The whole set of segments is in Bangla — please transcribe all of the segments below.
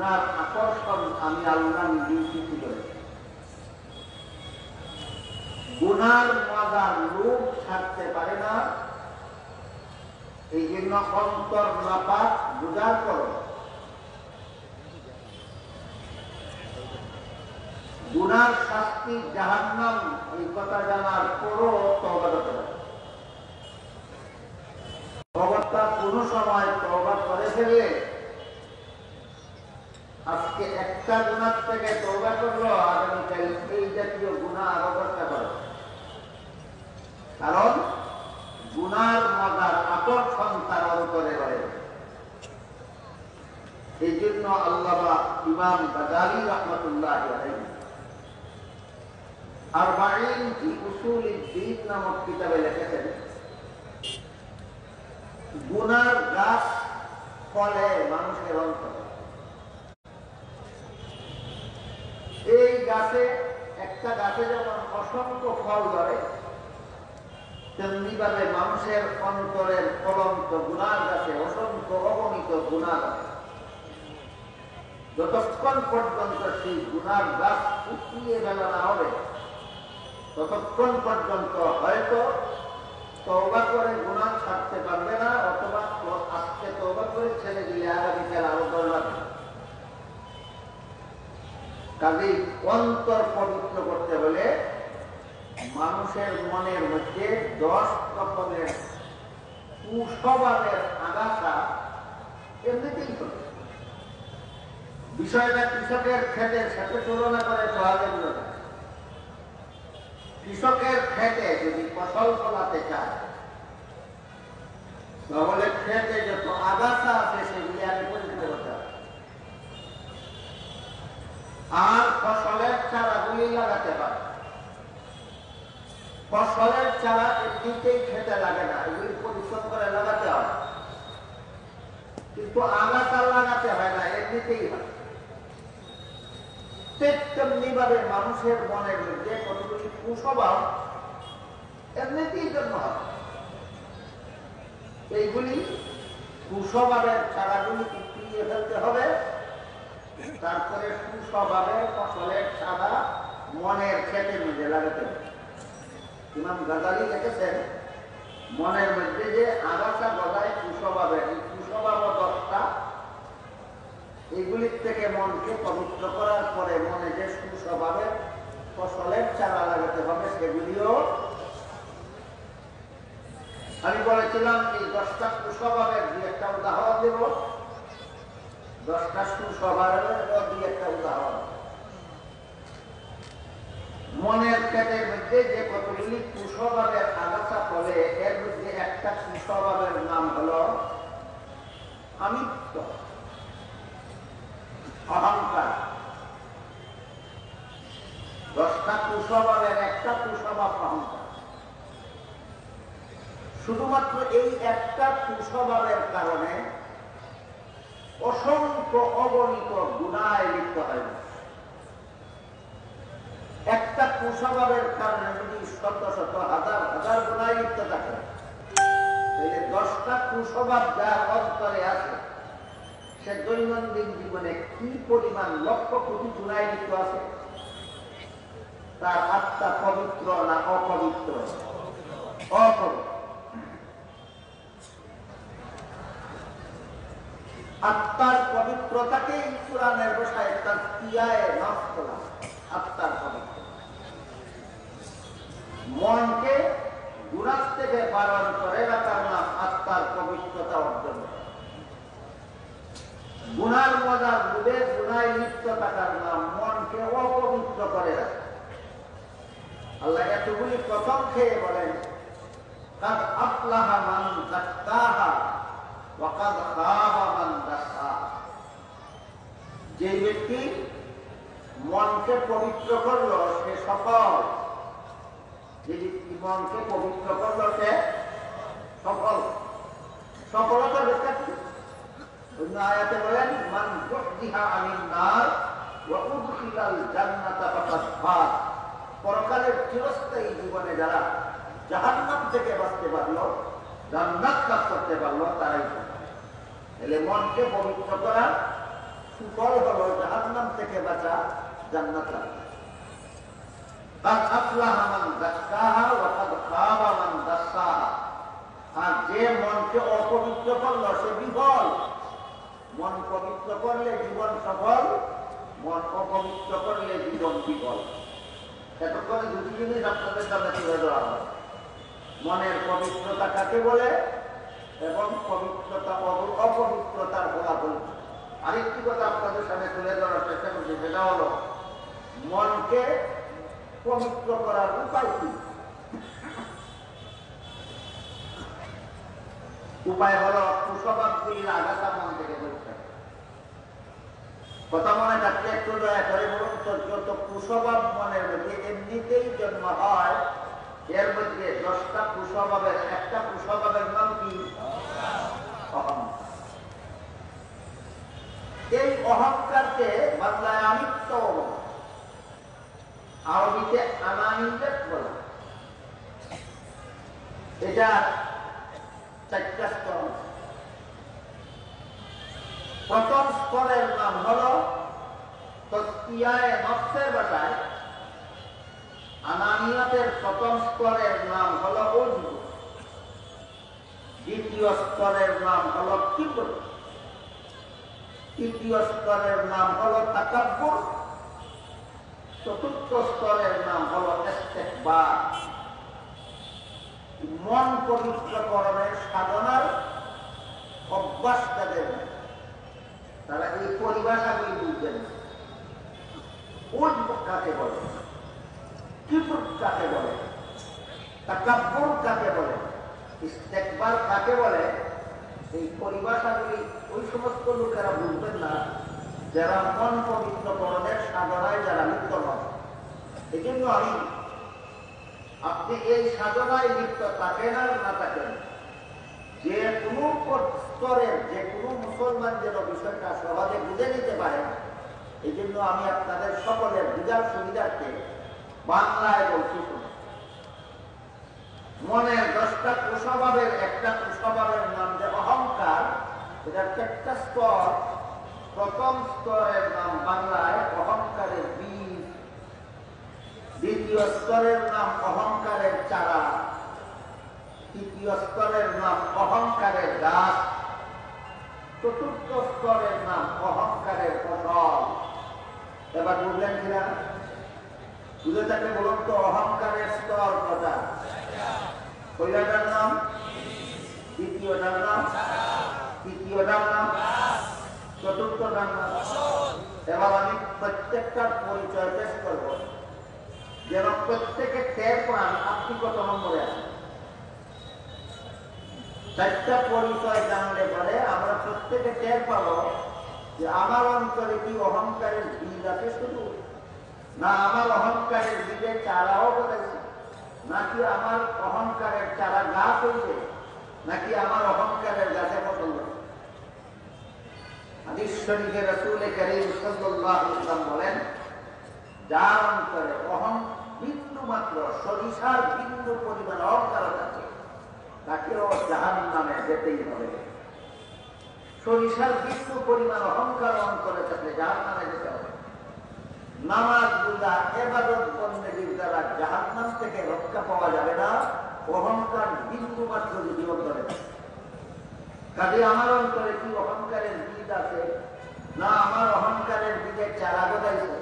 গুনার আকর্ষণ আমি আল্লাহ নিজেই সৃষ্টি করেছি। গুনার মজার রূপ ছাড়তে পারে না, এই জন্য অন্তর নাপাক বুঝার পর গুনার শাস্তি জাহান্নাম, এই কথা জানার পরও তওবা করতে পারে। তওবাটা কোনো সময় তওবা করে ফেললে, আজকে একটা গুনার থেকে তওবা করলো, আগামীকাল এই জাতীয় গুনাহ আরো করতে পারে। কারণ গুনার মজার আকর্ষণ তার অন্তরে রয়েছে। এই জন্য আল্লামা ইমাম গাজ্জালী রাহমাতুল্লাহ আলাইহি আরবাঈন ফি উসুলিদ দ্বীন নামক কিতাবে লিখেছেন, গুনার গাছ ফলে মানুষের অন্তরে। এই গাছে, একটা গাছে যেমন অসংখ্য ফল ধরে, তেমনি ভাবে মানুষের অন্তরের ফলন্ত গুনার গাছে অসংখ্য অগণিত গুনাহ আছে। যতক্ষণ পর্যন্ত সেই গুনার গাছ উঠিয়ে ফেলা না হবে, ততক্ষণ পর্যন্ত হয়তো তওবা করে গুনাহ ছাড়তে পারবে না, অথবা আজকে তওবা করে ছেড়ে দিলে আগামীকাল আরো দরকার। কাজেই অন্তর পবিত্র করতে হলে মানুষের মনের মধ্যে 10 রকমের কুস্বভাবের আগাছা এমনিতেই হবে। বিষয়টা কৃষকের ক্ষেতের সাথে তুলনা করে সহজে বোঝা যায়। কৃষকের ক্ষেতে যদি ফসল ফলাতে চায়, তাহলে ক্ষেতে যত আগাছা আছে সেগুলি আগে পরিষ্কার করতে হবে, আর ফসলের চারাগুলি লাগাতে হবে। ফসলের চারা এমনিতেই খেতে লাগে না, এগুলি পরিশ্রম করে লাগাতে হয়, কিন্তু আগাছা লাগাতে হয় না, এমনিতেই হয়। তেমনি ভাবে মানুষের মনের মধ্যে কতগুলি কুস্বভাব এমনিতেই জন্ম হয়। এইগুলি কুস্বভাবের চারাগুলি উঠিয়ে ফেলতে হবে, তারপরে কুস্বভাবের ফসলের চারা মনের ক্ষেতের মধ্যে লাগাতে হবে। ইমাম গাজ্জালী লিখেছেন, মনের মধ্যে যে আগাছা গজায় কুস্বভাবের, এই কুস্বভাব 10টা, এইগুলির থেকে মনকে পবিত্র করার পরে মনে যে সুস্বভাবের ফসলের চারা লাগাতে হবে সেগুলিও আমি বলেছিলাম। এই 10টা কুস্বভাবের 2-একটা উদাহরণ দেব, 10টা সুস্বভাবের 2-একটা উদাহরণ। মনের ক্ষেতের মধ্যে যে কতগুলি কুস্বভাবের আগাছা ফলে, এর মধ্যে একটা কুস্বভাবের নাম হলো আমিত্ব, অহংকার। 10টা কুস্বভাবের একটা কুস্বভাব অহংকার। শুধুমাত্র এই একটা কুস্বভাবের কারণে অসংখ্য অগণিত গুনাহে লিপ্ত হয়। একটা কুস্বভাবের কারণে যদি শত শত হাজার হাজার গুনাহে লিপ্ত থাকে, তাহলে 10টা কুস্বভাব যার অন্তরে আছে, সে দৈনন্দিন জীবনে কি পরিমাণ লক্ষ কোটি গুনাহে লিপ্ত আছে। তার আত্মা পবিত্র না অপবিত্র? অপবিত্র। আত্মার পবিত্রতাকে কোরআনের ভাষায় তাজকিয়ায়ে নফস বলা। আত্মার পবিত্র, মনকে গুনাহ থেকে বারণ করে রাখার নাম আত্মার পবিত্রতা অর্জন। গুনার মজার বুঝে গুনায় লিপ্ত থাকার নাম মনকে অপবিত্র করে রাখা। আল্লাহ এতগুলি প্রথম খেয়ে বলেন, কাদ আফলাহা মান যাক্কাহা ওয়া কাদ খাবা মান দাসসাহা। যে ব্যক্তি মনকে পবিত্র করলো সে সফল। যে ব্যক্তি মনকে পবিত্র করলো সে সফল। সফলতা ব্যাখ্যা কি? অন্য আয়াতে বলেন, মান যুহজিহা আনিন নার ওয়া উদখিলাল জান্নাতা ফাকাদ ফাজ। পরকালের চিরস্থায়ী জীবনে যারা জাহান্নাম থেকে বাঁচতে পারলো, জান্নাত লাভ করতে পারলো, তারাই। এলে মনকে পবিত্র করার সুফল হলো থেকে বাঁচা, জান্নাত লাভ। কাদ আফলাহা মান যাক্কাহা ওয়া কাদ খাবা মান দাসসাহা। আর যে মনকে অপবিত্র করলো সে বিফল। মন পবিত্র করলে জীবন সফল, মন অপবিত্র করলে জীবন বিফল। এতক্ষণে দুটি জিনিস আপনাদের সামনে তুলে ধরা হয়। মনের পবিত্রতা কাকে বলে এবং পবিত্রতা অপবিত্রতার ফলাফল। আরেকটি কথা আপনাদের সামনে তুলে ধরার চেষ্টা করছি, সেটা হলো মনকে পবিত্র করার উপায় কি। উপায় হলো কুস্বভাবগুলির আঘাতা মন থেকে বলতে। কথা মনে থাকতে একটু দয়া করে বলুন তো, যত কুস্বভাব মনের মধ্যে এমনিতেই জন্ম হয়, এর মধ্যে 10টা কুস্বভাবের একটা কুস্বভাবের নাম কি? অহংকার। এই অহংকারকে বাংলায় আমিত্ব, আরবিতে আনানিয়ত বলা। এটা 4টা স্তর। প্রথম স্তরের নাম হলো তাসকিয়ায়ে নফসের ভাষায় আনানিয়তের প্রথম স্তরের নাম হলো উজব। দ্বিতীয় স্তরের নাম হলো কিবর। তৃতীয় স্তরের নাম হলো তাকাব্বুর। চতুর্থ স্তরের নাম হলো ইস্তিকবার। মন পবিত্রকরণের সাধনার অভ্যাস তাদের, তারা এই পরিভাষাগুলি বুঝবেন। উজব কাকে বলে, কিবর কাকে বলে, তাকাব্বুর কাকে বলে, ইস্তিকবার কাকে বলে, এই পরিভাষাগুলি ওই সমস্ত লোকেরা বুঝবেন না যারা মন পবিত্রকরণের সাধনায় যারা লিপ্ত নন। এই জন্য আপনি এই সাধনায় লিপ্ত থাকেন আর না থাকেন, যে কোনো স্তরের যে কোনো মুসলমান যেন বিষয়টা সহজে বুঝে নিতে পারে, এই জন্য আমি আপনাদের সকলের বুঝার সুবিধার্থে বাংলায় বলছি। মনের 10টা কুস্বভাবের একটা কুস্বভাবের নাম যে অহংকার। এটা 4টা স্তর। প্রথম স্তরের নাম বাংলায় অহংকারের বীজ। দ্বিতীয় স্তরের নাম অহংকারের চারা। তৃতীয় স্তরের নাম অহংকারের গাছ। চতুর্থ স্তরের নাম অহংকারের ফসল। এবার বুঝলেন কিনা? বুঝে থাকে বলুন তো, অহংকারের স্তর কটা? পয়লাটার নাম, দ্বিতীয়টার নাম, তৃতীয়টার নাম, চতুর্থটার নাম। এবার আমি প্রত্যেকটার পরিচয় পেশ করব, যেন প্রত্যেকে টের পান আপনি কত নম্বরে আছেন। 4টা পরিচয় জানলে পরে আমরা প্রত্যেকে টের পাবো যে আমার অন্তরে কি অহংকারের বীজ আছে শুধু, না আমার অহংকারের বীজে চারাও বলেছে, নাকি আমার অহংকারের চারা গাছ হইবে, নাকি আমার অহংকারের গাছে ফসল হবে। হাদিস শরীফে রাসূল কারীম সাল্লাল্লাহু আলাইহি ওয়াসাল্লাম বলেন, যার অন্তরে বিন্দু মাত্র সরিষার বিন্দু পরিমাণ অহংকার আছে, তাকেও জাহান্নামে যেতেই হবে। সরিষার বিন্দু পরিমাণ অহংকার অন্তরে থাকলে জাহান্নামে যেতে হবে। নামাজ, রোজা, ইবাদত বন্দেগীর দ্বারা জাহান্নাম থেকে রক্ষা পাওয়া যাবে না, অহংকার বিন্দু মাত্র যদি অন্তরে থাকে। কাজে আমার অন্তরে কি অহংকারের বীজ আছে? না আমার অহংকারের বীজের চারা গজাইছে,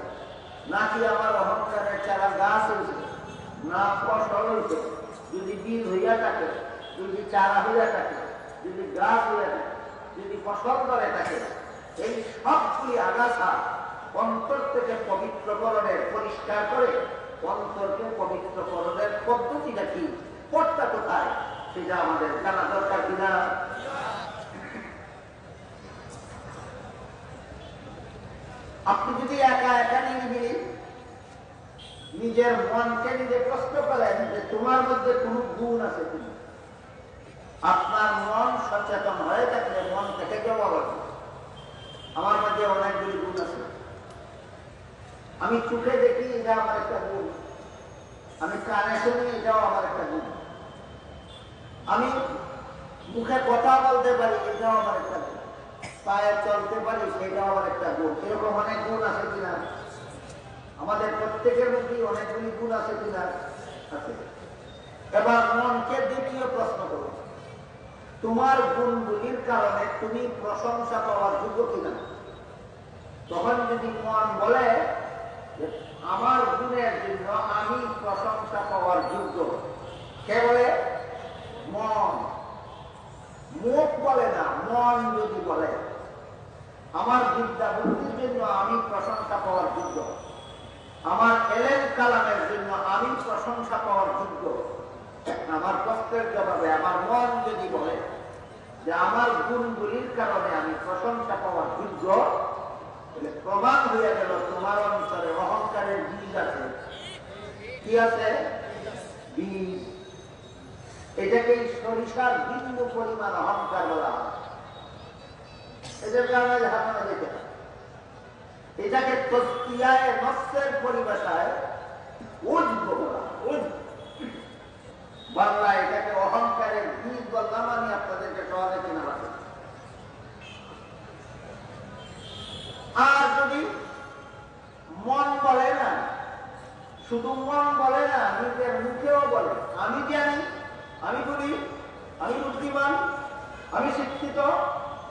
নাকি আমার অহংকারের চারা গাছ হয়েছে, না ফসল হয়েছে। যদি বীজ হইয়া থাকে, যদি চারা হইয়া থাকে, যদি গাছ হইয়া থাকে, যদি ফসল ধরে থাকে, এই সবগুলি আগাছা অন্তর থেকে পবিত্রকরণের পরিষ্কার করে অন্তরকে পবিত্রকরণের পদ্ধতিটা কি, পথটা কোথায়, সেটা আমাদের জানা দরকার কিনা? আপনি যদি একা একা নিরিবিলি নিজের মনকে নিজে প্রশ্ন করেন যে তোমার মধ্যে কোন গুণ আছে কিনা, আপনার মন সচেতন হয়ে থাকলে মন থেকে জবাব আছে, আমার মধ্যে অনেকগুলি গুণ আছে। আমি চোখে দেখি, এটা আমার একটা গুণ। আমি কানে শুনি, এটাও আমার একটা গুণ। আমি মুখে কথা বলতে পারি, এটাও আমার একটা গুণ। পায়ে চলতে পারি, সেটা আবার একটা গুণ। এরকম অনেক গুণ আছে কিনা? আমাদের প্রত্যেকের মধ্যেই অনেকগুলি গুণ আছে কিনা? আছে। এবার মনকে দ্বিতীয় প্রশ্ন করো, তোমার গুণগুলির কারণে তুমি প্রশংসা পাওয়ার যোগ্য কিনা? তখন যদি মন বলে যে আমার গুণের জন্য আমি প্রশংসা পাওয়ার যোগ্য, কে বলে? মন। মুখ বলে না, মন যদি বলে আমার বিদ্যা বুদ্ধির জন্য আমি প্রশংসা পাওয়ার যোগ্য, আমার এলেম কালামের জন্য আমি প্রশংসা পাওয়ার যোগ্য, আমার প্রশ্নের জবাবে আমার মন যদি বলে যে আমার গুণগুলির কারণে আমি প্রশংসা পাওয়ার যোগ্য, প্রমাণ হয়ে গেল তোমার অন্তরে অহংকারের বীজ আছে। কি আছে? বীজ। এটাকে সরিষার বিন্দু পরিমাণ অহংকার বলা হয়। এটাকে আমরা ধারণা দেখে, এটাকে তস্কিয়ায় নফসের পরিভাষায় উজ্ব বলা। বাংলায় এটাকে অহংকারের বীজ বললাম, আমি আপনাদেরকে সহজে চেনা রাখি। আর যদি মন বলে না, শুধু মন বলে না, নিজের মুখেও বলে আমি জ্ঞানী, আমি বলি আমি বুদ্ধিমান, আমি শিক্ষিত,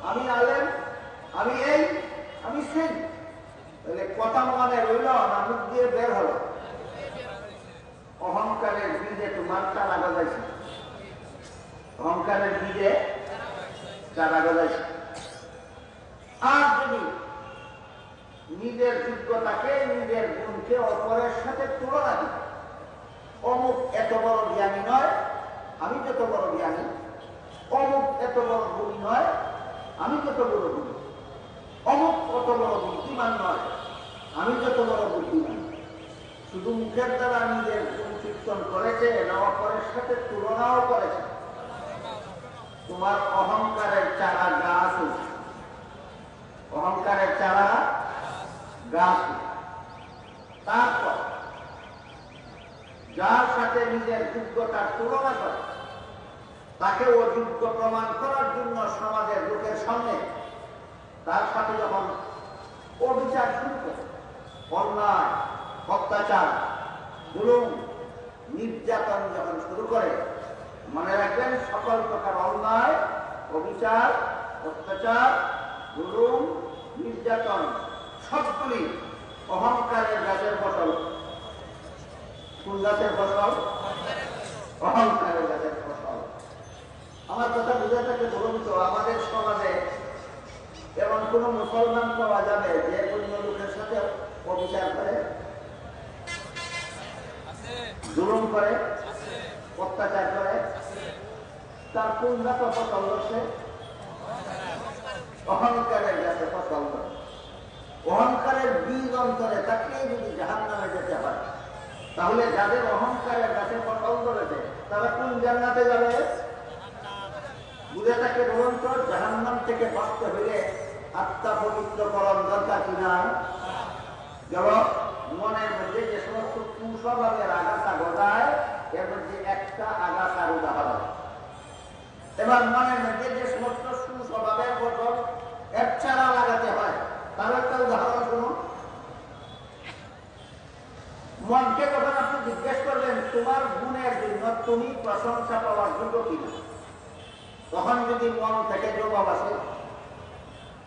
আমি আলেম, আমি এই, আমি সেই, তাহলে কথা মনে রইল না, মুখ দিয়ে বের হলো? অহংকারের বীজে তোমার চারা গজাইছে, অহংকারের বীজে চারা গজাইছে। আর যদি নিজের যোগ্যতাকে, নিজের গুণকে অপরের সাথে তুলনা দিই, অমুক এত বড় জ্ঞানী নয়, আমি যত বড় জ্ঞানী, অমুক এত বড় গুণী নয়, আমি যত বড় গুণী, অমুক অত বড় বুদ্ধিমান নয়, আমি যত বড় বুদ্ধিমান, শুধু মুখের দ্বারা নিজের গুণ কীর্তন করেছে না অপরের সাথে তুলনাও করেছে, তোমার অহংকারের চারা গাছ হচ্ছে, অহংকারের চারা গাছ। তারপর যার সাথে নিজের যোগ্যতার তুলনা করে, তাকে অযোগ্য প্রমাণ করার জন্য সমাজের লোকের সামনে তার সাথে যখন অবিচার শুরু করে, অন্যায়, অত্যাচার, জুলুম, নির্যাতন যখন শুরু করে, মনে রাখবেন সকল প্রকার অন্যায়, অবিচার, অত্যাচার, জুলুম, নির্যাতন সবগুলি অহংকারের গাছের ফসল। কোন গাছের ফসল? অহংকারের গাছের ফসল। আমার কথা বুঝে থাকে, ধরুন তো আমাদের সমাজে এমন কোন মুসলমান পাওয়া যাবে যে অন্য লোকের সাথে অবিচার করে, জুলুম করে, অত্যাচার করে? তার কোন গাছে ফসল হচ্ছে? অহংকারের গাছে ফসল করে। অহংকারের বীজ অন্তরে থাকলে যদি জাহান্নামে যেতে হয়, তাহলে যাদের অহংকারের গাছে ফসল ধরেছে তারা কোন জান্নাতে যাবে? বুঝে থাকে ধরুন তো, জাহান্নাম থেকে বাঁচতে হইলে আত্মা পবিত্রকরণ দরকার কিনা? যেমন মনের মধ্যে যে সমস্ত কুস্বভাবের আগাছা গজায়, এর মধ্যে একটা আগাছার উদাহরণ। এবার মনের মধ্যে যে সমস্ত সুস্বভাবের ফসল এর চারা লাগাতে হয়, তার একটা উদাহরণ শুনুন। মনকে যখন আপনি জিজ্ঞেস করবেন তোমার গুণের জন্য তুমি প্রশংসা পাওয়ার যোগ্য কিনা, তখন যদি মন থেকে জবাব আসে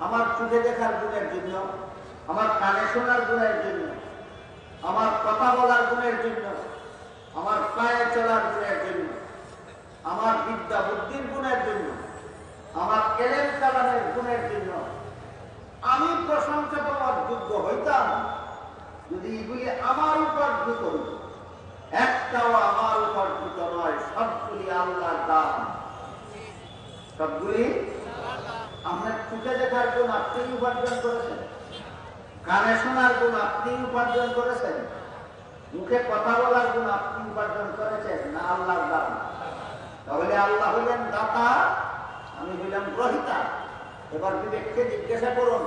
আমার চোখে দেখার গুণের জন্য, আমার কানে শোনার গুণের জন্য, আমার কথা বলার গুণের জন্য, আমার পায়ে চলার গুণের জন্য, আমার বিদ্যা বুদ্ধির গুণের জন্য, আমার এলেম কালামের গুণের জন্য আমি প্রশংসা পাওয়ার যোগ্য হইতাম, যদি এগুলি আমার উপার্জিত হইত, একটাও আমার উপার্জিত নয়, সবগুলি আল্লাহর দান। সবগুলি আপনার চোখে দেখার গুণ আপনি উপার্জন করেছেন, কানে শোনার গুণ আপনি উপার্জন করেছেন, মুখে কথা বলার গুণ আপনি উপার্জন করেছেন, না আল্লাহর দান? তাহলে আল্লাহ হইলেন দাতা, আমি হইলাম গ্রহিতা। এবার বিবেককে জিজ্ঞাসা করুন,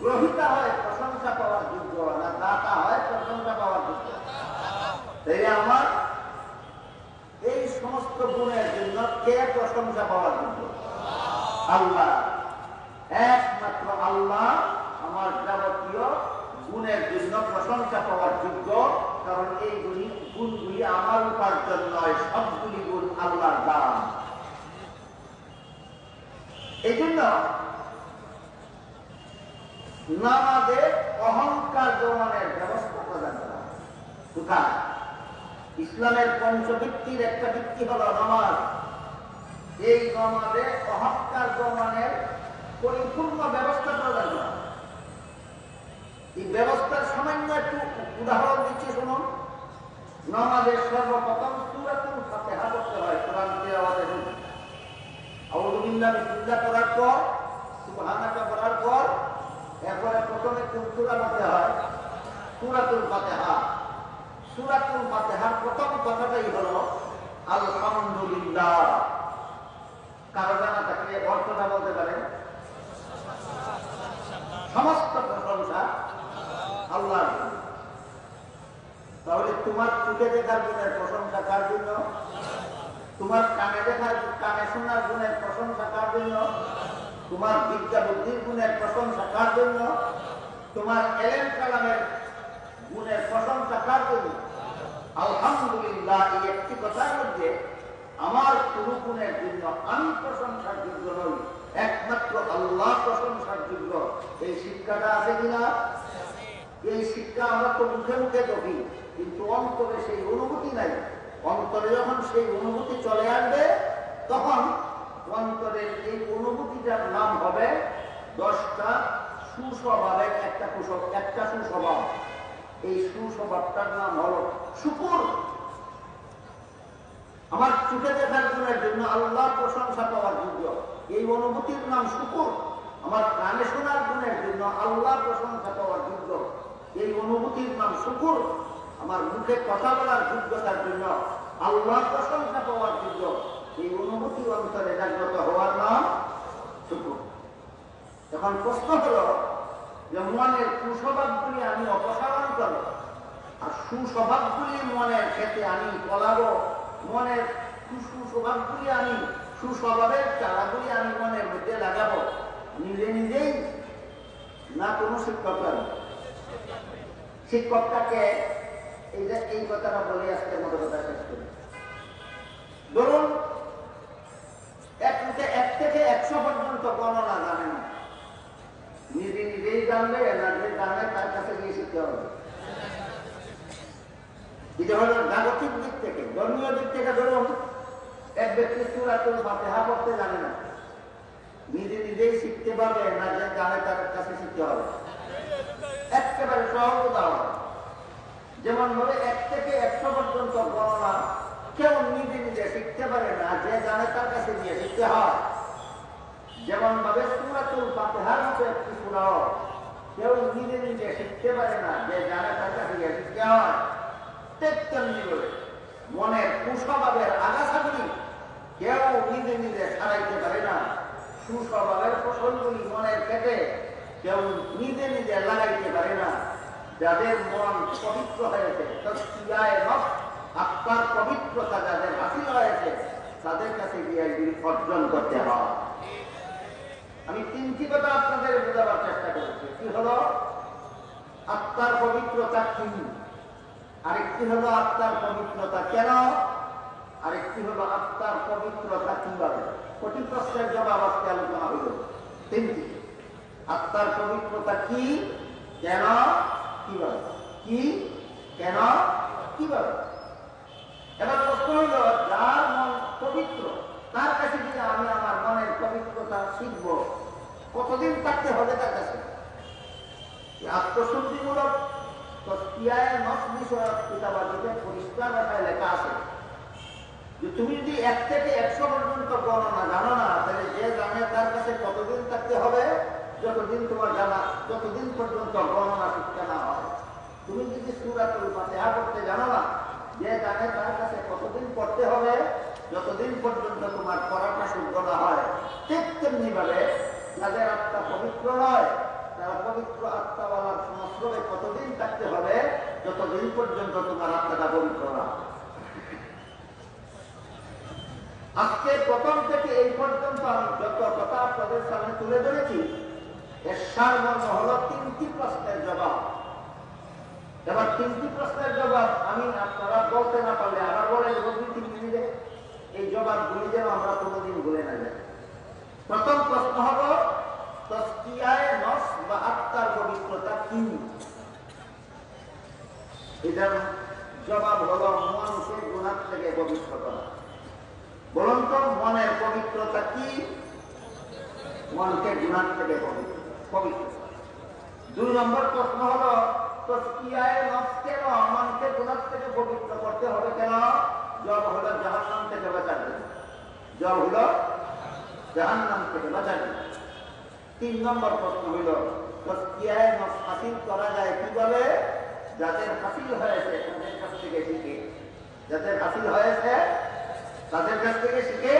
গ্রহিতা হয় প্রশংসা পাওয়ার যোগ্য না দাতা হয় প্রশংসা পাওয়ার যোগ্য? তাই আমার এই সমস্ত গুণের জন্য কে প্রশংসা পাওয়ার যোগ্য? আল্লাহ, একমাত্র আল্লাহ আমার যাবতীয় গুণের জন্য প্রশংসা পাওয়ার যোগ্য, কারণ এই গুণগুলি আমার উপার্জন নয়, সবগুলি গুণ আল্লাহর দান। এই জন্য নামাজে অহংকার দমনের ব্যবস্থা প্রদান করা। কোথায়? ইসলামের পঞ্চভিত্তির একটা ভিত্তি হলো নামাজ। এই নামাজে অহংকার দমনের পরিপূর্ণ ব্যবস্থা প্রদান করা। এই ব্যবস্থার সামান্য একটু উদাহরণ দিচ্ছি শুনুন। নামাজের সর্বপ্রথম সূরাতুল ফাতিহা পড়তে হয়। কোরআন তেলাওয়াতের সময় আউযু বিল্লাহি বিসমিল্লাহ করার পর, সুবহানাকা পড়ার পর, এরপরে প্রথমে কোন সূরা পড়তে হয়? সূরাতুল ফাতিহা। সূরাতুল ফাতিহার প্রথম কথাটাই হলো আলহামদুলিল্লাহ। কারো জানা থাকলে অর্থটা বলতে পারেন? সমস্ত প্রশংসা আল্লাহর জন্য। তাহলে তোমার চোখে দেখার গুণের প্রশংসা কার জন্য? তোমার কানে শোনার গুণের প্রশংসা কার জন্য? তোমার বিদ্যা বুদ্ধির গুণের প্রশংসা কার জন্য? তোমার এলেম কালামের গুণের প্রশংসা কার জন্য? আলহামদুলিল্লাহ। এই একটি কথার মধ্যে আমার কোন গুণের জন্য আমি প্রশংসার যোগ্য নই, একমাত্র আল্লাহ প্রশংসার যোগ্য। এই শিক্ষাটা আছে কিনা? এই শিক্ষা আমরা তো মুখে মুখে দেখি, কিন্তু অন্তরে সেই অনুভূতি নাই। অন্তরে যখন সেই অনুভূতি চলে আসবে, তখন অন্তরের এই অনুভূতিটার নাম হবে 10টা সুস্বভাবের একটা সুস্বভাব। এই সুস্বভাবটার নাম হলো শুকর। আমার চোখে দেখার গুণের জন্য আল্লাহ প্রশংসা পাওয়ার যোগ্য, এই অনুভূতির নাম শুকর। আমার কানে শোনার গুণের জন্য আল্লাহ প্রশংসা পাওয়ার যোগ্য, এই অনুভূতির নাম শুকর। আমার মুখে কথা বলার যোগ্যতার জন্য আল্লাহ প্রশংসা পাওয়ার যোগ্য, এই অনুভূতি অন্তরে জাগ্রত হওয়ার নাম শুকর। এখন প্রশ্ন হলো যে মনের কুস্বভাবগুলি আমি অপসারণ করব, আর সুস্বভাবগুলি মনের ক্ষেত্রে আমি ফলাবো। মনের কুস্বভাবগুলি আমি, সুস্বভাবের চারাগুলি আমি মনের মধ্যে লাগাবো নিজে নিজেই, না কোনো শিক্ষক? শিক্ষকটাকে এই কথাটা বলে আসতে মতো কথা শেষ করি। ধরুন 1 থেকে 100 পর্যন্ত গণনা জানে না, নিজে নিজেই জানবে না, যে জানে তার কাছে গিয়ে শিখতে হবে। এটা হলো জাগতিক দিক থেকে। ধর্মীয় দিক থেকে ধরুন এক ব্যক্তি সূরাতুল ফাতিহা পড়তে জানে না, নিজে নিজেই শিখতে পারবে না, যে জানে তার কাছে শিখতে হবে। একেবারে সহজ উদাহরণ, যেমন ভাবে 1 থেকে 100 পর্যন্ত গণনা কেউ নিজে নিজে শিখতে পারে না, যে জানে তার কাছে গিয়ে শিখতে হয়। যেমন ভাবে সূরাতুল ফাতিহার মতো একটি সূরা কেউ নিজে নিজে শিখতে পারে না, যে জানে তার কাছে গিয়ে শিখতে হয়। তেমনি করে মনের কুস্বভাবের আগাছাগুলি কেউ নিজে নিজে ছাড়াইতে পারে না। সুস্বভাবের ফসলগুলি মনের ক্ষেত্রে কেউ নিজে নিজে লাগাইতে পারে না। যাদের মন পবিত্র হয়েছে, আত্মার পবিত্রতা যাদের হাসিল হয়েছে, তাদের কাছে গিয়ে এগুলি অর্জন করতে হয়। আমি 3টি কথা আপনাদের বোঝাবার চেষ্টা করেছি। কি হলো আত্মার পবিত্রতা, কি? আরেকটি হলো আত্মার পবিত্রতা কেন, আরেকটি হলো আত্মার পবিত্রতা কিভাবে। কোটি প্রশ্নের জবাব আজকে আলোচনা হইল। 3টি: আত্মার পবিত্রতা কি, কেন, কিভাবে। কি, কেন, কিভাবে। এবার প্রশ্ন হইল, যার মন পবিত্র তার কাছে যদি আমি আমার মনের পবিত্রতা শিখব, কতদিন থাকতে হবে তার কাছে? আত্মশুদ্ধিমূলক পরিষ্কার ভাষায় লেখা আছে যে তুমি যদি 1 থেকে 100 পর্যন্ত গণনা জানো না, তাহলে যে জানে তার কাছে কতদিন থাকতে হবে? যতদিন তোমার জানা, যতদিন পর্যন্ত গণনা শিক্ষা না হয়। তুমি যদি সূরাতুল ফাতিহা পড়তে জানো না, যে জানে তার কাছে কতদিন পড়তে হবে? যতদিন পর্যন্ত তোমার পড়াটা শুদ্ধ না হয়। ঠিক তেমনি ভাবে যাদের আত্মা পবিত্র নয়, তারা পবিত্র আত্মাওয়ালার সংস্রবে কতদিন থাকতে হবে? যতদিন পর্যন্ত তোমার আত্মাটা পবিত্র না। আজকে প্রথম থেকে এই পর্যন্ত আমি যত কথা আপনাদের সামনে তুলে ধরেছি, এর সারমর্ম হলো 3টি প্রশ্নের জবাব। এবার 3টি প্রশ্নের জবাব আমি আপনারা বলতে না পারলে আবার বলেন 2-3 মিনিটে এই জবাবগুলি যেন আমরা কোনোদিন ভুলে না যাই। প্রথম প্রশ্ন হলো তাসকিয়ায়ে নফস বা আত্মার পবিত্রতা কি? এটার জবাব হলো মনকে গুনাহ থেকে পবিত্র করা। বলুন তো মনের পবিত্রতা কি? মনকে গুনাহ থেকে পবিত্র করা। 2 নম্বর প্রশ্ন হলো তাসকিয়ায়ে নফস কেন মনকে গুনাহ থেকে পবিত্র করতে হবে কেন? জবাব হলো জাহান্নাম থেকে বাঁচার জন্য। জবাব হলো জাহান্নাম থেকে বাঁচার জন্য। 3 নম্বর প্রশ্ন হলো তাসকিয়ায়ে নফস হাসিল করা যায় কিভাবে? যাদের হাসিল হয়েছে তাদের কাছ থেকে শিখে, যাদের হাসিল হয়েছে তাদের কাছ থেকে শিখে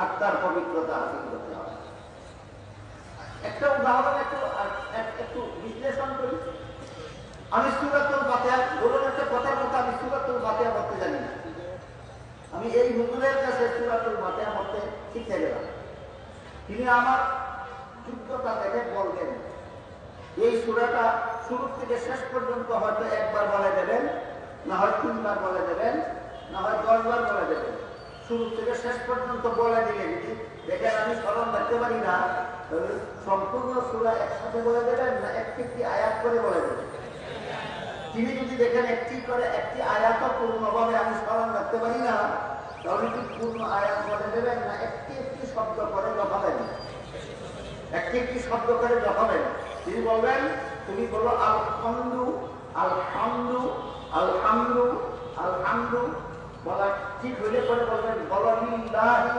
আত্মার পবিত্রতা হাসিল করতে হবে। একটা উদাহরণ একটু বিশ্লেষণ করি। আমি সূরাতুল ফাতিহা, বলুন একটা কথার মতো, আমি সূরাতুল ফাতিহা পড়তে জানি না। আমি এই হুজুরের কাছে সূরাতুল ফাতিহা পড়তে শিখে গেলাম। তিনি আমার যোগ্যতা দেখে বলবেন এই সূরাটা শুরু থেকে শেষ পর্যন্ত হয়তো একবার বলে দেবেন, না হয় 3 বার বলে দেবেন, না হয় 10 বার বলে দেবেন। শুরু থেকে শেষ পর্যন্ত বলে দিলে যদি দেখেন আমি স্মরণ রাখতে পারি না, সম্পূর্ণ সূরা একসাথে বলে দেবেন না একটি আয়াত করে বলে দেবেন? তিনি যদি দেখেন একটি আয়াত পূর্ণভাবে আমি স্মরণ রাখতে পারি না, তাহলে কি পূর্ণ আয়াত বলে দেবেন না একটি শব্দ করে জপাবেন? একটি শব্দ করে জপাবেন। তিনি বলবেন তুমি বলো আলহামদু আলহামদু আলহামদু আলহামদু, বলা ঠিক হইলে পরে বলবেন বলো লিল্লাহি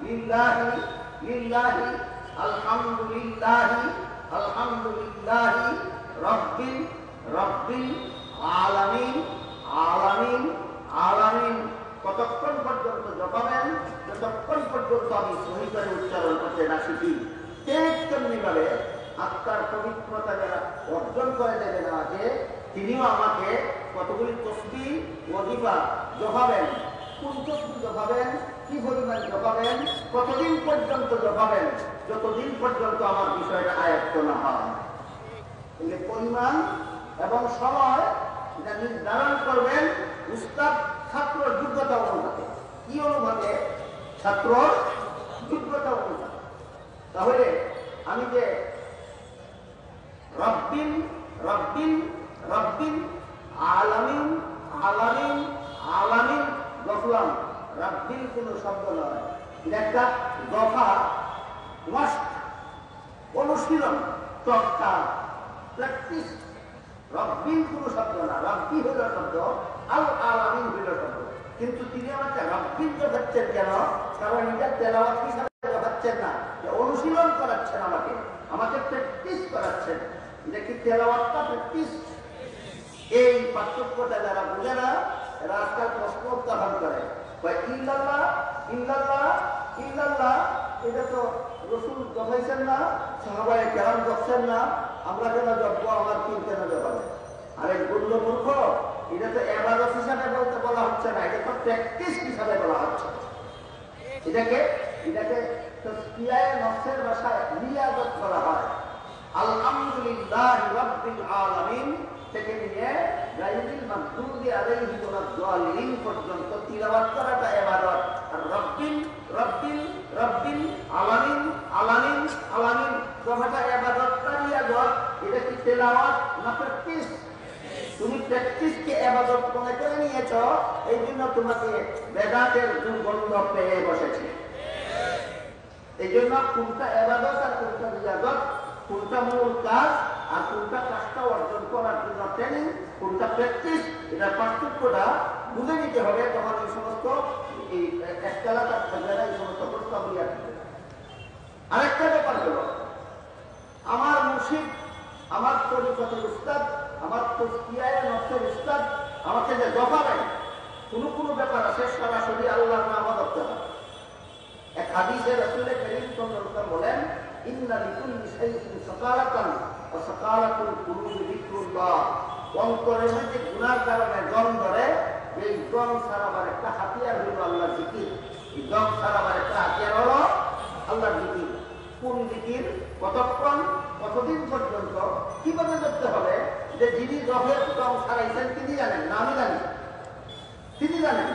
লিল্লাহি লিল্লাহি আলহামদুলিল্লাহি আলহামদুলিল্লাহি রব্বিল রব্বিল আলামিন আলামিন আলামিন। কতক্ষণ পর্যন্ত জপাবেন? যতক্ষণ পর্যন্ত আমি সহি করে উচ্চারণ করতে না শিখি। তেমনি ভাবে আত্মার পবিত্রতা যারা অর্জন করে দেবেন আমাকে, তিনিও আমাকে কতগুলি তসবিহ ওয়াজিফা জপাবেন। কোন তসবিহ জপাবেন, কি পরিমাণ জপাবেন, কতদিন পর্যন্ত জপাবেন? যতদিন পর্যন্ত আমার বিষয়টা আয়ত্ত না হয়। এই পরিমাণ এবং সময় এটা নির্ধারণ করবেন উস্তাদ ছাত্রর যোগ্যতা অনুপাতে। কি অনুপাতে? ছাত্রর যোগ্যতা অনুপাতে। তাহলে আমি যে রব্বিল রব্বিল রব্বিল আলামিন আলামিন আলামিন বললাম, রব্বিল কোনো শব্দ নয়, এটা একটা দফা মাস্ট, অনুশীলন, চর্চা, প্র্যাকটিস। রব্বিল কোনো শব্দ না, রব্বি হইল শব্দ, আল আলামিন হইল শব্দ। কিন্তু তিনি আমাকে রব্বিল দেখাচ্ছেন কেন? কারণ এটা তেলাওয়াত হিসাবে দেখাচ্ছেন না, অনুশীলন করাচ্ছেন আমাকে, আমাকে প্র্যাকটিস করাচ্ছেন। এটা কি তেলাওয়াতটা প্র্যাকটিস? এই পার্থক্যটা যারা বুঝে না এরা আজকাল প্রশ্ন উত্থাপন করে, ইল্লাল্লাহ ইল্লাল্লাহ ইল্লাল্লাহ, এটা তো রাসূল জপাইছেন না, সাহাবায়ে কেরাম জপছেন না, আমরা কেন জপবো, আমার পীর কেন জপাবে? আরে গুল্ল মূর্খ, এটা তো ইবাদত হিসাবে বলতে বলা হচ্ছে না, এটা তো প্র্যাকটিস হিসাবে বলা হচ্ছে। এটাকে তাসকিয়ায়ে নফসের ভাষায় রিয়াজত বলা হয়। আলহামদুলিল্লাহি রাব্বিল আলামিন থেকে নিয়ে গায়রুল মাগদুবি আলাইহিম ওয়ালাদ-দাল্লিন পর্যন্ত তিলাওয়াত করাটা ইবাদত। আর রব্বিল রব্বিল রব্বিল আলামিন আলামিন আলামিন কথাটা ইবাদত না রিয়াজত? এটা কি তেলাওয়াত না প্র্যাকটিস? তুমি প্র্যাকটিসকে ইবাদত মনে করে নিয়েছ, এই জন্য তোমাকে বেদাতের দুর্গন্ধ পেয়ে বসেছে। এই জন্য কোনটা ইবাদত আর কোনটা রিয়াজত, কোনটা মূল কাজ আর কোনটা কাজটা অর্জন করার জন্য ট্রেনিং, কোনটা প্র্যাকটিস, এটার পার্থক্যটা বুঝে নিতে হবে। তখন এই সমস্ত এই একতলাকার থাকবে না, এই সমস্ত প্রশ্নগুলি আসবে। আরেকটা ব্যাপার হল, আমার মুর্শিদ, আমার তরিকতের উস্তাদ, আমার তাসকিয়ায়ে নফসের উস্তাদ আমাকে যে জপাবেন, কোনো ব্যাপার আছে সরাসরি আল্লাহর নাম ধরতে হবে। এক হাদিসে রাসূল কারীম সাল্লাল্লাহু আলাইহি ওয়াসাল্লাম বলেন, ইন্না লিকুল্লি শাইইন সাকালাতান ওয়া সাকালাতুল কুলুবি যিকরুল্লাহ। অন্তরের মধ্যে গুনার কারণে জং ধরে, এই জং সারাবার একটা হাতিয়ার হইল আল্লাহর জিকির। এই জং সারাবার একটা হাতিয়ার হলো আল্লাহর জিকির। কোন জিকির? কতক্ষণ? কতদিন পর্যন্ত কিভাবে করতে হবে, যে যিনি রফের রং ছাড়াইছেন তিনি জানেন না আমি জানি, তিনি জানেন।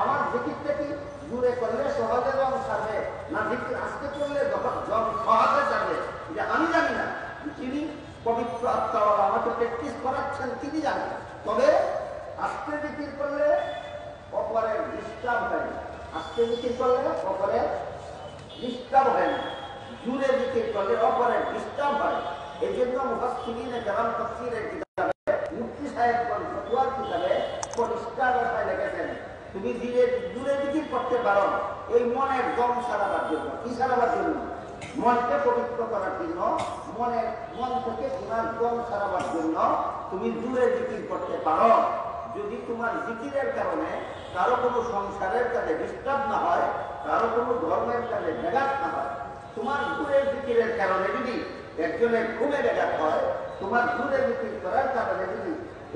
আমার জিকিরটা কি জুড়ে করলে সহজে রং ছাড়বে না জিকির আস্তে করলে রং সহজে ছাড়বে, যে আমি জানি না। যিনি পবিত্র আত্মাওয়ালা আমাকে প্র্যাকটিস করাচ্ছেন তিনি জানেন। তবে আস্তে জিকির করলে অপরের ডিস্টার্ব হয় না, আস্তে জিকির করলে অপরের ডিস্টার্ব হয় না, জুড়ে জিকির করলে অপরের ডিস্টার্ব হয়। এই জন্য মুফাসসিরিনে কেরাম তাফসীরের কিতাবে মুফতি সাহেবগণ ফতোয়ার কিতাবে পরিষ্কার ভাষায় লিখেছেন, তুমি জুড়ে জিকির করতে পারো এই মনের জং সারাবার জন্য। কি সারাবার জন্য? মনকে পবিত্র করার জন্য, মন থেকে গুনার জং সারাবার জন্য তুমি জুড়ে জিকির করতে পারো। যদি তোমার জিকিরের কারণে কারো কোনো সংসারের কাজে ডিস্টার্ব না হয়, কারো কোনো ধর্মের কাজে ব্যাঘাত না হয়, তোমার জুড়ের জিকিরের কারণে যদি একজনের ঘুমে ব্যাঘাত হয়, তোমার জুড়ে জিকির করার কারণে যদি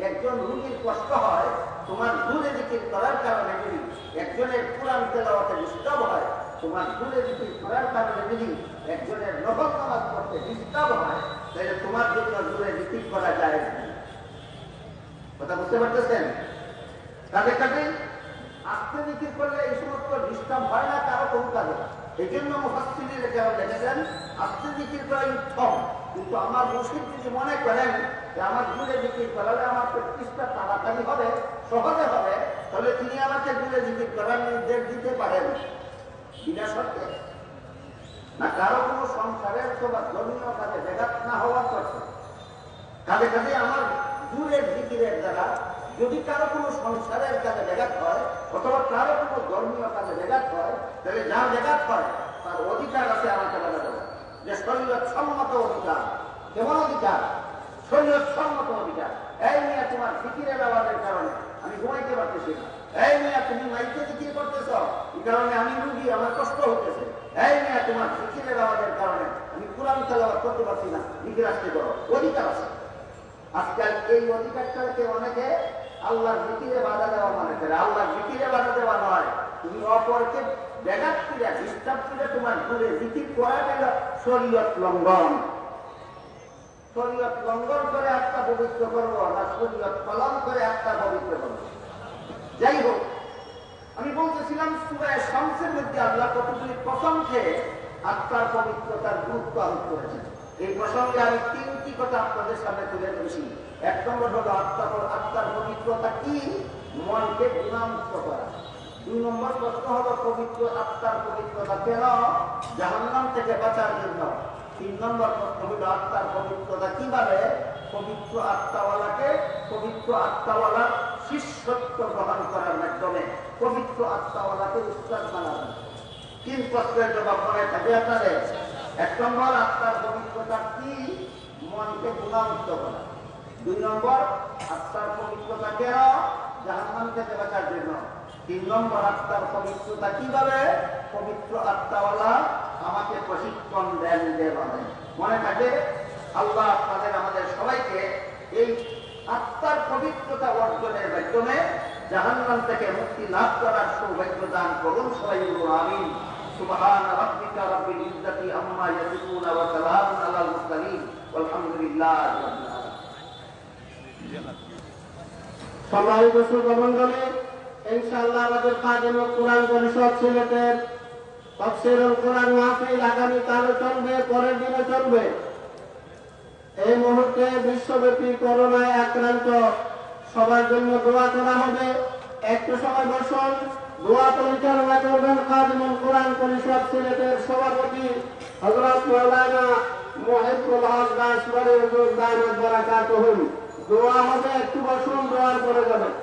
একজন রোগীর কষ্ট হয়, তোমার জুড়ে জিকির করার কারণে যদি একজনের কোরআন তেলাওয়াতে ডিস্টার্ব হয়, তোমার জুড়ে জিকির করার কারণে যদি একজনের নফল নামাজ পড়তে ডিস্টার্ব হয়, তাহলে তোমার জন্য জুড়ে জিকির করা যায়। কথা বুঝতে পারতেছেন? কাজে কাজে আস্তে জিকির করলে এই সমস্ত ডিস্টার্ব হয় না কারো কোনো কাজে। এই জন্য মুফাসসিরিনে কেরাম লিখেছেন আস্তে জিকির করাই উত্তম। কিন্তু আমার মুর্শিদ যদি মনে করেন যে আমার জুড়ে জিকির করালে আমার প্র্যাকটিসটা তাড়াতাড়ি হবে, সহজে হবে, তাহলে তিনি আমাকে জুড়ে জিকির করার নির্দেশ দিতে পারেন বিনা শর্তে। না কারো কোনো সংসারের অথবা ধর্মীয় কাজে ব্যাঘাত না হওয়ার কথা। কাজে কাজে আমার জুড়ে জিকিরের দ্বারা যদি কারো কোনো সংসারের কাজে ব্যাঘাত হয় অথবা কারো কোনো ধর্মীয় কাজে ব্যাঘাত হয়, তাহলে যার ব্যাঘাত হয় তার অধিকার আছে আমাকে বলা যাবে যে শরীয়ত সম্মত অধিকার। কেমন অধিকার? শরীয়ত সম্মত অধিকার। এই নিয়ে তোমার জিকিরের আওয়াজের কারণে আমি ঘুমাইতে পারতেছি না, এই নিয়ে তুমি মাইকে জিকির করতেছ, এই কারণে আমি রুগী, আমার কষ্ট হতেছে, এই নিয়ে তোমার জিকিরের আওয়াজের কারণে আমি কোরআন তেলাওয়াত করতে পারছি না, জিকির আসতে করো। অধিকার আছে। আজকাল এই অধিকারটাকে অনেকে আল্লাহর জিকিরে বাধা দেওয়া মনে করে। আল্লাহর জিকিরে বাধা দেওয়া নয়, তুমি অপরকে ব্যাঘাত করে ডিস্টার্ব করে তোমার ঘুরে জিকির করা গেল শরীয়ত লঙ্ঘন। শরীয়ত লঙ্ঘন করে আত্মা পবিত্র করবো না শরীয়ত পালন করে আত্মা পবিত্র করবো? যাই হোক, আমি বলতেছিলাম সূরা শামসের মধ্যে আল্লাহ কতগুলি কসম খেয়ে আত্মার পবিত্রতার গুরুত্ব আরোপ করেছেন। এই প্রসঙ্গে আমি তিনটি কথা আপনাদের সামনে তুলে ধরেছি। এক নম্বর হলো আত্মার পবিত্রতা কি? মনকে গুণামুক্ত করা। 2 নম্বর প্রশ্ন হলো পবিত্র আত্মার পবিত্রতা কেন? জাহান্নাম থেকে বাঁচার জন্য। 3 নম্বর প্রশ্ন হলো আত্মার পবিত্রতা কিভাবে? পবিত্র আত্মাওয়ালাকে পবিত্র আত্মাওয়ালার শিষ্যত্ব গ্রহণ করার মাধ্যমে পবিত্র আত্মাওয়ালাকে উস্তাদ বানাবেন। 3 প্রশ্নের জবাব মনে থাকে আপনাদের। 1 নম্বর আত্মার পবিত্রতা কি? মনকে গুণামুক্ত করা। 2 নম্বর আত্মার পবিত্রতা কেন? জাহান্নাম থেকে বাঁচার জন্য। 3 নম্বর আত্মার পবিত্রতা কিভাবে? পবিত্র আত্মাওয়ালা আমাকে প্রশিক্ষণ দেন যেভাবে। মনে থাকে আল্লাহ আপনাদের আমাদের সবাইকে এই আত্মার পবিত্রতা অর্জনের মাধ্যমে জাহান্নাম থেকে মুক্তি লাভ করার সৌভাগ্য দান করুন। সবাই বলুন আমিন। সুবহান রাব্বিকা রাব্বিল ইজ্জাতি আম্মা ইয়াসিফুন ওয়া সালামুন আলাল মুরসালিন ওয়ালহামদুলিল্লাহি রাব্বিল আলামিন। সম্মানিত শ্রোতামণ্ডলী, ইনশাআল্লাহ আমাদের খাদেম কোরআন পরিষদ সিলেটের তাফসীরুল কোরআন মাহফিল আগামী কালও চলবে, পরের দিনে চলবে। এই মুহূর্তে বিশ্বব্যাপী করোনায় আক্রান্ত সবার জন্য দোয়া করা হবে। একটু সময় বসুন। দোয়া পরিচালনা করবেন খাদেমুল কোরআন পরিষদ সিলেটের সভাপতি হযরত মাওলানা মুহিবুল হক দাস বাড়ি হুজুর দামাত বারাকাতুহু। দোয়া হবে, একটু বসুন, দোয়ার পরে যাবেন।